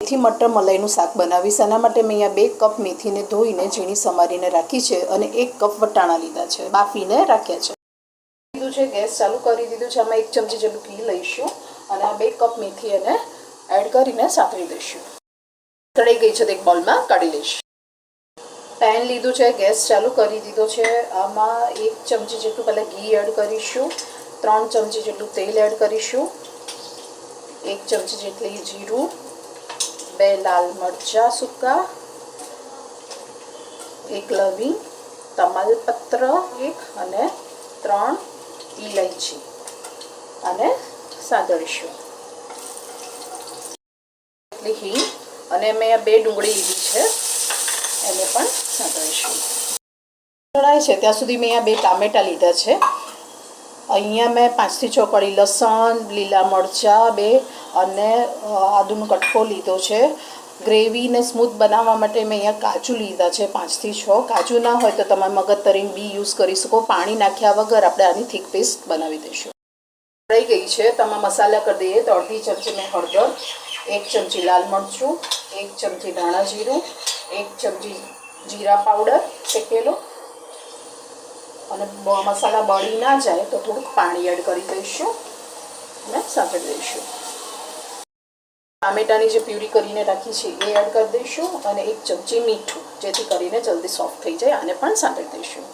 मेथी मटर मलाईનું શાક બનાવીશ। આના માટે મેં અહીંયા 2 કપ મેથીને ધોઈને ઝીણી સમારીને રાખી છે અને 1 કપ વટાણા લીધા છે, બાફીને રાખ્યા છે। લીધું છે, ગેસ ચાલુ કરી દીધું છે। આમાં 1 ચમચી જેટલું ઘી લઈશું અને આ 2 કપ મેથી એને એડ કરીને સાતળી દઈશું। તળાઈ ગઈ છે તો એક બોલમાં કાઢી લઈશું। પેન લીધું છે, ગેસ ચાલુ કરી દીધો છે। આમાં 1 ચમચી જેટલું પહેલાં ઘી એડ કરીશું, 3 ચમચી જેટલું તેલ એડ કરીશું, 1 ચમચી જેટલી જીરું, 2 લાલ મરચાં સૂકા, 1 લવિંગ, તમાલપત્ર 1 અને 3 ઇલાયચી અને સાંતળીશું। એટલી હિંગ અને મેં 2 ડુંગળી લીધી છે, એને પણ સાંતળીશું। તળાય છે ત્યાં સુધી મેં 2 ટામેટાં લીધા છે। અહીંયા મેં 5 થી 6 કળી લસણ, લીલા મરચાં 2 અને આદુનો કટકો લીધો છે। ગ્રેવીને સ્મૂથ બનાવવા માટે મેં અહીંયા કાજુ લીધા છે 5 થી 6। કાજુ ના હોય તો તમે મગજતરીને બી યુઝ કરી શકો। પાણી નાખ્યા વગર આપણે આની થીક પેસ્ટ બનાવી દઈશું। તળાઈ ગઈ છે, તમે મસાલા કરી દઈએ તો અડધી ચમચી મેં હળદર, 1 ચમચી લાલ મરચું, 1 ચમચી ધાણા જીરું, 1 ચમચી જીરા પાવડર શેકેલો અને મસાલા બળી ના જાય તો થોડુંક પાણી એડ કરી દઈશું અને સાંતળી દઈશું। ટામેટાની જે પ્યુરી કરીને રાખી છે એ એડ કરી દઈશું અને 1 ચમચી મીઠું, જેથી કરીને જલ્દી સોફ્ટ થઈ જાય, આને પણ સાંતળી દઈશું।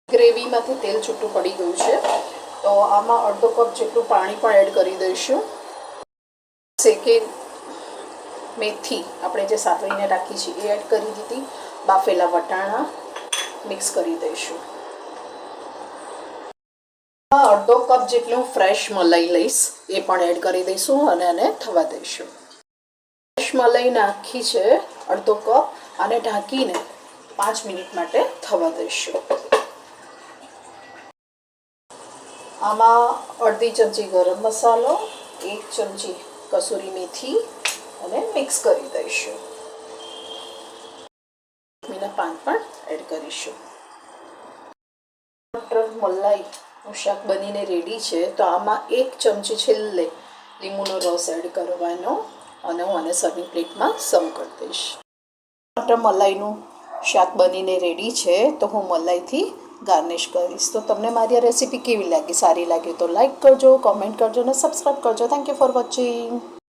ગ્રેવીમાંથી તેલ છૂટું પડી ગયું છે તો આમાં અડધો કપ જેટલું પાણી પણ એડ કરી દઈશું। શેકેલ મેથી આપણે જે સાતળીને રાખી છે એ એડ કરી દીધી, બાફેલા વટાણા મિક્સ કરી દઈશું। અડધો કપ જેટલું ફ્રેશ મલાઈ લઈશ, એ પણ એડ કરી દઈશું અને આને થવા દઈશું। ફ્રેશ મલાઈ નાખી છે અડધો કપ, આને ઢાંકીને 5 મિનિટ માટે થવા દઈશું। આમાં અડધી ચમચી ગરમ મસાલો, 1 ચમચી કસૂરી મેથી અને મિક્સ કરી દઈશું। કોથમીરના પાન પણ એડ કરીશું। મટર મલાઈનું શાક બનીને રેડી છે તો આમાં 1 ચમચી છેલ્લે લીંબુનો રસ એડ કરવાનો અને હું આને સર્વિંગ પ્લેટમાં સર્વ કરી દઈશ। મટર મલાઈનું શાક બનીને રેડી છે તો હું મલાઈથી ગાર્નિશ કરીશ। તો તમને મારી આ રેસીપી કેવી લાગી? સારી લાગે તો લાઈક કરજો, કોમેન્ટ કરજો અને સબસ્ક્રાઈબ કરજો। Thank you for watching.